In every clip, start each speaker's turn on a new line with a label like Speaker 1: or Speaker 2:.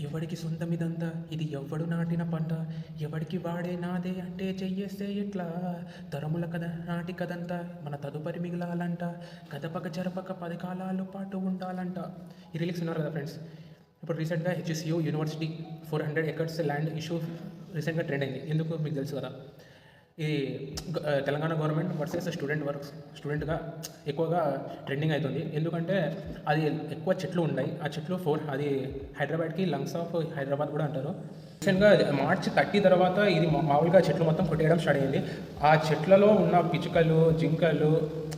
Speaker 1: ఎవడికి సొంతమిదంతా ఇది ఎవ్వడు నాటిన పంట ఎవడికి వాడే నాదే అంటే చెయ్యేస్తే ఎట్లా తరముల కథ నాటి కదంతా మన తదుపరి మిగిలాలంట కదపక జరపక 10 కాలాలు పాటు ఉండాలంట. ఈ రిలీక్స్ ఉన్నారు కదా ఫ్రెండ్స్. ఇప్పుడు రీసెంట్గా హెచ్ఎస్యూ యూనివర్సిటీ 400 ఎకర్స్ ల్యాండ్ ఇష్యూ రీసెంట్గా ట్రెండ్ అయింది. ఎందుకు మీకు తెలుసు కదా, ఇది తెలంగాణ గవర్నమెంట్ వర్సెస్ స్టూడెంట్గా ఎక్కువగా ట్రెండింగ్ అవుతుంది. ఎందుకంటే అది ఎక్కువ చెట్లు ఉన్నాయి. ఆ చెట్లు అది హైదరాబాద్కి లంగ్స్ ఆఫ్ హైదరాబాద్ కూడా అంటారు. రీసెంట్గా మార్చ్ 30 తర్వాత ఇది మామూలుగా చెట్లు మొత్తం కొట్టేయడం స్టార్ట్ అయ్యింది. ఆ చెట్లలో ఉన్న పిచ్చుకలు జింకలు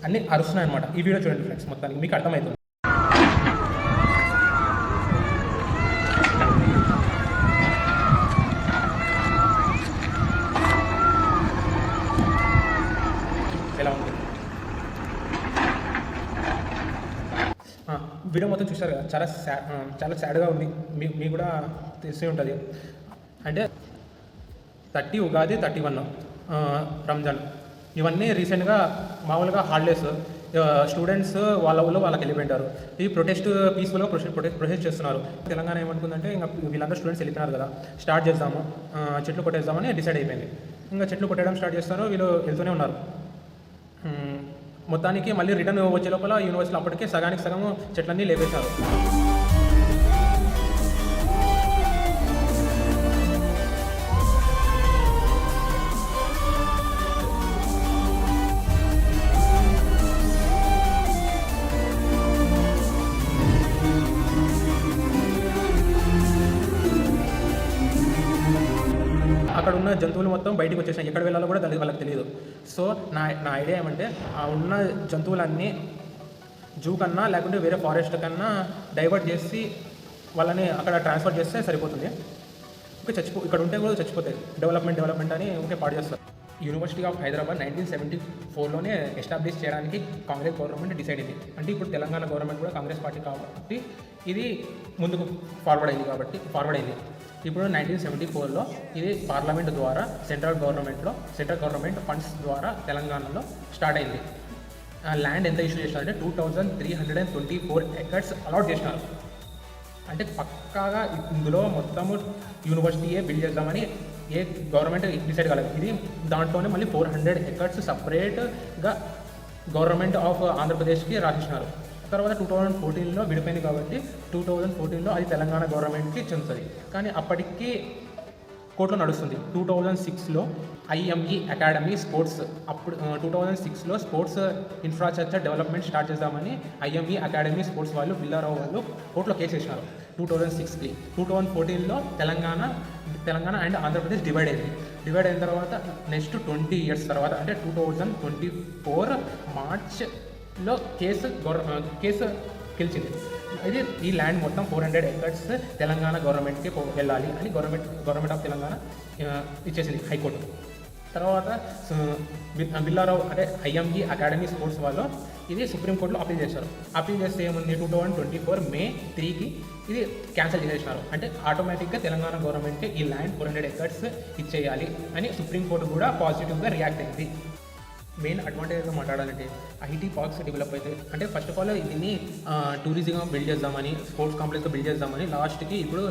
Speaker 1: అన్నీ అరుస్తున్నాయి అనమాట. ఈ వీడియో చూడండి ఫ్రెండ్స్, మొత్తానికి మీకు అర్థమవుతుంది. ఎలా ఉంది వీడియో మొత్తం చూసారు కదా, చాలా సాడ్గా ఉంది. మీకు కూడా తెలిసే ఉంటుంది. అంటే 30 ఉగాది, 31 రంజాన్, ఇవన్నీ రీసెంట్గా మామూలుగా హాలిడేస్. స్టూడెంట్స్ వాళ్ళ ఊళ్ళో వాళ్ళకి వెళ్ళిపోయింటారు. ఈ పీస్ఫుల్గా ప్రొటెస్ట్ చేస్తున్నారు. తెలంగాణ ఏమనుకుందంటే ఇంకా వీళ్ళందరూ స్టూడెంట్స్ వెళ్ళిపోయినారు కదా, స్టార్ట్ చేద్దాము, చెట్లు కొట్టేద్దామని డిసైడ్ అయిపోయింది. ఇంకా చెట్లు కొట్టేయడం స్టార్ట్ చేస్తారు. వీళ్ళు వెళ్తూనే ఉన్నారు. మొత్తానికి మళ్ళీ రిటర్న్ వచ్చే లోపల యూనివర్సిటీలో అప్పటికే సగానికి సగం చెట్లన్నీ లేపేశారు. అక్కడ ఉన్న జంతువులు మొత్తం బయటకు వచ్చేసాయి. ఎక్కడ వెళ్ళాలో కూడా వాళ్ళకి తెలియదు. సో నా ఐడియా ఏమంటే, ఆ ఉన్న జంతువులన్నీ జూ కన్నా లేకుంటే వేరే ఫారెస్ట్ కన్నా డైవర్ట్ చేసి వాళ్ళని అక్కడ ట్రాన్స్ఫర్ చేస్తే సరిపోతుంది. ఇక్కడ ఉంటే కూడా చచ్చిపోతాయి. డెవలప్మెంట్ అని ఉంటే పాడు చేస్తారు. యూనివర్సిటీ ఆఫ్ హైదరాబాద్ 1974లోనే ఎస్టాబ్లిష్ చేయడానికి కాంగ్రెస్ గవర్నమెంట్ డిసైడ్ అయింది. అంటే ఇప్పుడు తెలంగాణ గవర్నమెంట్ కూడా కాంగ్రెస్ పార్టీ కాబట్టి ఇది ముందుకు ఫార్వర్డ్ అయింది. ఇప్పుడు 1974లో ఇది పార్లమెంట్ ద్వారా సెంట్రల్ గవర్నమెంట్ ఫండ్స్ ద్వారా తెలంగాణలో స్టార్ట్ అయింది. ల్యాండ్ ఎంత ఇష్యూ చేసినారంటే 2324 ఎకర్స్ అలాట్ చేసినారు. అంటే పక్కాగా ఇందులో మొత్తము యూనివర్సిటీయే బిల్డ్ చేద్దామని ఏ గవర్నమెంట్ డిసైడ్ కాలేదు. ఇది దాంట్లోనే మళ్ళీ 400 ఎకర్స్ సపరేట్గా గవర్నమెంట్ ఆఫ్ ఆంధ్రప్రదేశ్కి రాసిస్తున్నారు. తర్వాత 2014లో విడిపోయింది కాబట్టి 2014లో అది తెలంగాణ గవర్నమెంట్కి చెందుతుంది. కానీ అప్పటికి కోర్టులో నడుస్తుంది. 2006లో ఐఎంఈ అకాడమీ స్పోర్ట్స్, అప్పుడు 2006లో స్పోర్ట్స్ ఇన్ఫ్రాస్ట్రక్చర్ డెవలప్మెంట్ స్టార్ట్ చేద్దామని ఐఎంఈ అకాడమీ స్పోర్ట్స్ వాళ్ళు బిల్లారావు వాళ్ళు కోర్టులో కేసు వేసినారు 2006కి. 2014లో తెలంగాణ అండ్ ఆంధ్రప్రదేశ్ డివైడ్ అయిన తర్వాత నెక్స్ట్ 20 years తర్వాత అంటే 2024 మార్చ్లో కేసు గెలిచింది. ఇది ఈ ల్యాండ్ మొత్తం 400 ఎకర్స్ తెలంగాణ గవర్నమెంట్కి వెళ్ళాలి అని గవర్నమెంట్ ఆఫ్ తెలంగాణ ఇచ్చేసింది హైకోర్టు. తర్వాత బిల్లారావు అంటే ఐఎంఈ అకాడమీ స్పోర్ట్స్ వాళ్ళు ఇది సుప్రీంకోర్టులో అప్పీల్ చేశారు. అప్పీల్ చేస్తే ఏముంది, 2024 May 3కి ఇది క్యాన్సిల్ చేసేసినారు. అంటే ఆటోమేటిక్గా తెలంగాణ గవర్నమెంట్కి ఈ ల్యాండ్ 400 ఎకర్స్ ఇచ్చేయాలి అని సుప్రీంకోర్టు కూడా పాజిటివ్గా రియాక్ట్ అయింది. మెయిన్ అడ్వాంటేజ్గా మాట్లాడాలంటే ఐటీ పార్క్స్ డెవలప్ అయితే, అంటే ఫస్ట్ ఆఫ్ ఆల్ దీన్ని టూరిజంగా బిల్డ్ చేద్దామని, స్పోర్ట్స్ కాంప్లెక్స్గా బిల్డ్ చేద్దామని, లాస్ట్కి ఇప్పుడు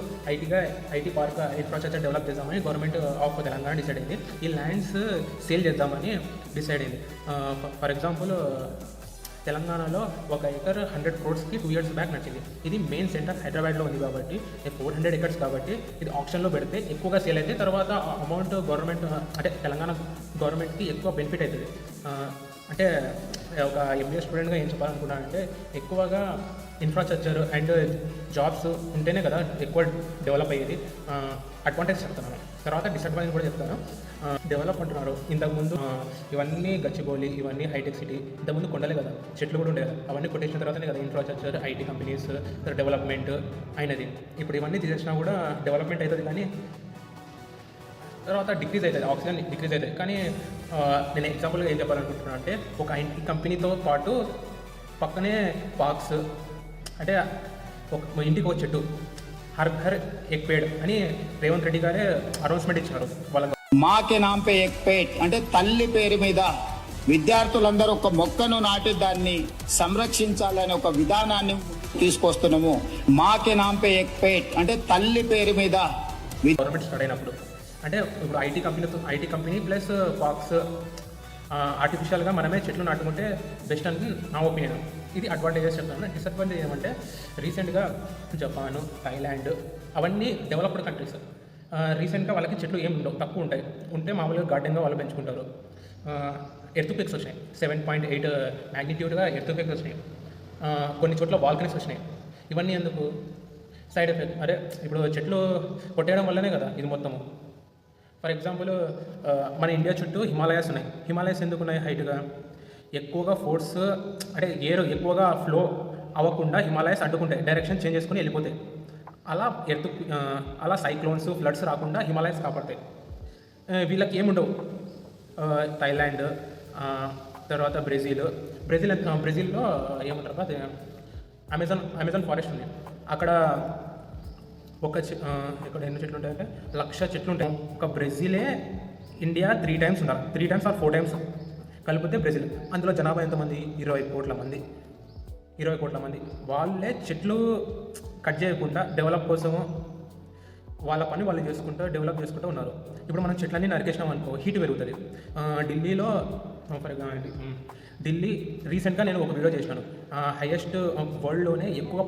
Speaker 1: ఐటీ పార్క్ ఇన్ఫ్రాస్ట్రక్చర్ డెవలప్ చేద్దామని గవర్నమెంట్ ఆఫ్ తెలంగాణ డిసైడ్ అయింది. ఈ ల్యాండ్స్ సేల్ చేద్దామని డిసైడ్ అయింది. ఫర్ ఎగ్జాంపుల్ తెలంగాణలో 1 acre 100 crores-కి 2 years బ్యాక్ నచ్చింది. ఇది మెయిన్ సెంటర్ హైదరాబాద్లో ఉంది కాబట్టి 400 acres కాబట్టి ఇది ఆప్షన్లో పెడితే ఎక్కువగా సేల్ అయితే తర్వాత అమౌంట్ గవర్నమెంట్ అంటే తెలంగాణ గవర్నమెంట్కి ఎక్కువ బెనిఫిట్ అవుతుంది. అంటే ఒక ఎంబీఏ స్టూడెంట్గా ఏం చెప్పాలనుకున్నానంటే, ఎక్కువగా ఇన్ఫ్రాస్ట్రక్చర్ అండ్ జాబ్స్ ఉంటేనే కదా ఎక్కువ డెవలప్ అయ్యేది. అడ్వాంటేజ్ చెప్తున్నాను, తర్వాత డిసడ్వాంటేజ్ కూడా చెప్తాను. డెవలప్ అంటున్నారు. ఇంతకుముందు ఇవన్నీ గచ్చిబౌలి, ఇవన్నీ హైటెక్ సిటీ, ఇంతకుముందు కొండలే కదా, చెట్లు కూడా ఉండే కదా, అవన్నీ కొట్టేసిన తర్వాతనే కదా ఇన్ఫ్రాస్ట్రక్చర్, ఐటీ కంపెనీస్, డెవలప్మెంట్ అయినది. ఇప్పుడు ఇవన్నీ తీసేసినా కూడా డెవలప్మెంట్ అవుతుంది, కానీ తర్వాత డిక్రీజ్ అవుతుంది, ఆక్సిజన్ డిక్రీజ్ అవుతుంది. కానీ నేను ఎగ్జాంపుల్గా ఏం చెప్పాలనుకుంటున్నాను అంటే, ఒక ఐటీ కంపెనీతో పాటు పక్కనే పార్క్స్, అంటే ఒక ఇంటికి ఒక చెట్టు, హర్ ఘర్ ఎక్ పేడ్ అని రేవంత్ రెడ్డి గారే అనౌన్స్మెంట్ ఇచ్చారు. వాళ్ళ
Speaker 2: మాకే నాంపే ఎక్ పేడ్ అంటే తల్లి పేరు మీద విద్యార్థులందరూ ఒక మొక్కను నాటి దాన్ని సంరక్షించాలనే ఒక విధానాన్ని తీసుకొస్తున్నాము. మాకే నాంపే ఎక్ పేట్ అంటే తల్లి పేరు మీద
Speaker 1: గవర్నమెంట్ స్టార్ట్ అయినప్పుడు అంటే ఇప్పుడు ఐటీ కంపెనీ ప్లస్ ఫాక్స్ ఆర్టిఫిషియల్గా మనమే చెట్లు నాటుకుంటే బెస్ట్ అని నా ఒపీనియన్. ఇది అడ్వాంటేజెస్ చెప్తాను. డిసడ్వాంటేజ్ ఏమంటే రీసెంట్గా జపాన్, థాయిలాండ్ అవన్నీ డెవలప్డ్ కంట్రీస్. రీసెంట్గా వాళ్ళకి చెట్లు ఏమి ఉండవు, తక్కువ ఉంటాయి. ఉంటే మామూలుగా గార్డెన్గా వాళ్ళు పెంచుకుంటారు. ఎర్త్క్వేక్స్ వచ్చినాయి, 7.8 మ్యాగ్నిట్యూడ్గా ఎర్త్క్వేక్స్ వచ్చినాయి. కొన్ని చోట్ల వాల్కనీస్ వచ్చినాయి. ఇవన్నీ ఎందుకు? Side effect. అరే ఇప్పుడు చెట్లు కొట్టేయడం వల్లనే కదా ఇది మొత్తము. ఫర్ ఎగ్జాంపుల్ మన ఇండియా చుట్టూ హిమాలయాస్ ఉన్నాయి. హిమాలయాస్ ఎందుకు ఉన్నాయి హైట్గా? ఎక్కువగా ఫోర్స్ అంటే ఎయిర్ ఎక్కువగా ఫ్లో అవ్వకుండా హిమాలయాస్ అడ్డుకుంటాయి, డైరెక్షన్ చేంజ్ చేసుకుని వెళ్ళిపోతాయి. అలా సైక్లోన్స్, ఫ్లడ్స్ రాకుండా హిమాలయాస్ కాపాడతాయి. వీళ్ళకి ఏముండవు. థాయిలాండ్, తర్వాత బ్రెజిల్లో ఏమంటారు అది అమెజాన్ ఫారెస్ట్ ఉంది. అక్కడ ఇక్కడ ఎన్ని చెట్లు ఉంటాయంటే 1,00,000 చెట్లు ఉంటాయి. ఒక బ్రెజిలే ఇండియా 3 times ఉండాలి, 3 times or 4 times కలిపితే బ్రెజిల్. అందులో జనాభా ఎంతమంది? 20 కోట్ల మంది. వాళ్ళే చెట్లు కట్ చేయకుండా డెవలప్ కోసము వాళ్ళ పని వాళ్ళు డెవలప్ చేసుకుంటూ ఉన్నారు. ఇప్పుడు మనం చెట్లన్నీ నరికేసినాం అనుకో, హీట్ పెరుగుతుంది. ఢిల్లీలో ఢిల్లీ రీసెంట్గా నేను ఒక వీడియో చేసినాను. హైయెస్ట్ వరల్డ్లోనే ఎక్కువ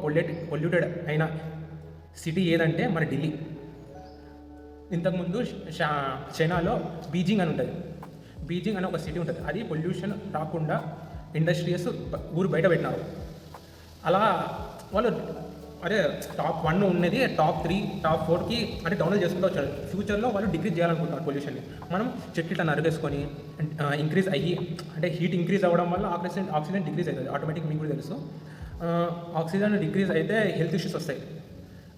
Speaker 1: పొల్యూటెడ్ అయిన సిటీ ఏదంటే మన ఢిల్లీ. ఇంతకుముందు చైనాలో బీజింగ్ అని ఉంటుంది. బీజింగ్ అనే ఒక సిటీ ఉంటుంది. అది పొల్యూషన్ రాకుండా ఇండస్ట్రీస్ ఊరు బయట పెట్టినారు. అలా వాళ్ళు అదే టాప్ 1 ఉన్నది టాప్ 3, టాప్ 4కి అంటే డౌన్లోడ్ చేసుకుంటూ వచ్చారు. ఫ్యూచర్లో వాళ్ళు డిక్రీజ్ చేయాలనుకుంటున్నారు పొల్యూషన్ని. మనం చెట్లు ఇట్లా నరికేసుకొని ఇంక్రీజ్ అయ్యి అంటే హీట్ ఇంక్రీజ్ అవ్వడం వల్ల ఆక్సిజన్ డిక్రీజ్ అవుతుంది ఆటోమేటిక్. మీకు కూడా తెలుసు, ఆక్సిజన్ డిక్రీజ్ అయితే హెల్త్ ఇష్యూస్ వస్తాయి.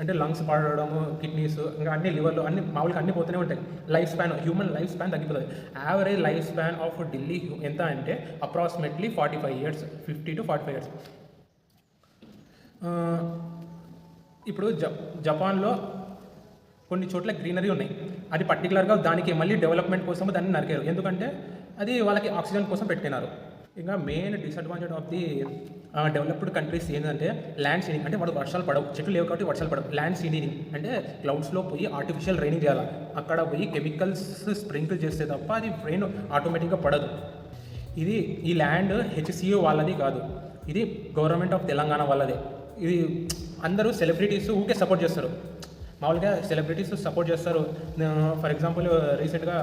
Speaker 1: అంటే లంగ్స్ పాడడము, కిడ్నీస్, ఇంకా అన్ని లివర్లు అన్ని మామూలుగా అన్నీ పోతూనే ఉంటాయి. హ్యూమన్ లైఫ్ స్పాన్ తగ్గిపోతుంది. Average life span of Delhi ఎంత అంటే అప్రాక్సిమేట్లీ 45 years, 50 to 45 years. ఇప్పుడు జపాన్లో కొన్ని చోట్ల గ్రీనరీ ఉన్నాయి. అది పర్టికులర్గా దానికి మళ్ళీ డెవలప్మెంట్ కోసం దాన్ని నరికారు. ఎందుకంటే అది వాళ్ళకి ఆక్సిజన్ కోసం పెట్టినారు. ఇంకా main disadvantage of the developed countries ఏంటంటే ల్యాండ్ సీడింగ్. అంటే వాడు వర్షాలు పడవు, చెట్లు లేవు కాబట్టి వర్షాలు పడవు. ల్యాండ్ సీడింగ్ అంటే క్లౌడ్స్లో పోయి ఆర్టిఫిషియల్ రైనింగ్ చేయాలి. అక్కడ పోయి కెమికల్స్ స్ప్రింకిల్ చేస్తే తప్ప అది రైన్ ఆటోమేటిక్గా పడదు. ఈ ల్యాండ్ HCU వాళ్ళది కాదు, ఇది గవర్నమెంట్ ఆఫ్ తెలంగాణ వాళ్ళదే. ఇది అందరూ సెలబ్రిటీస్ ఊకే సపోర్ట్ చేస్తారు. మామూలుగా సెలబ్రిటీస్ సపోర్ట్ చేస్తారు. ఫర్ ఎగ్జాంపుల్ రీసెంట్గా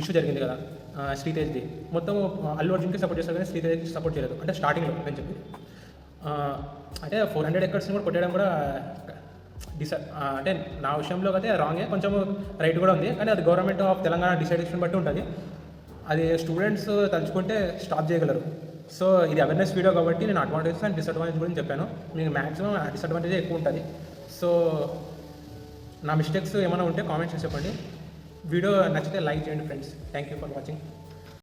Speaker 1: ఇష్యూ జరిగింది కదా శ్రీతేజ్ది. మొత్తం అల్లు అర్జున్కి సపోర్ట్ చేస్తారు కానీ శ్రీతేజ్కి సపోర్ట్ చేయలేదు. అంటే స్టార్టింగ్లో నేను చెప్పి అంటే 400 acres కూడా కొట్టేయడం కూడా అంటే నా విషయంలో అయితే రాంగే, కొంచెం రైట్ కూడా ఉంది. కానీ అది గవర్నమెంట్ ఆఫ్ తెలంగాణ డిసైడేషన్ బట్టి ఉంటుంది. అది స్టూడెంట్స్ తలుచుకుంటే స్టాప్ చేయగలరు. సో ఇది అవేర్నెస్ వీడియో కాబట్టి నేను అడ్వాంటేజెస్ అండ్ డిసడ్వాంటేజ్ గురించి చెప్పాను. మీకు మ్యాక్సిమం డిసడ్వాంటేజే ఎక్కువ ఉంటుంది. సో నా మిస్టేక్స్ ఏమైనా ఉంటే కామెంట్స్ చేసి చెప్పండి. వీడియో నచ్చితే లైక్ చేయండి friends. Thank you for watching.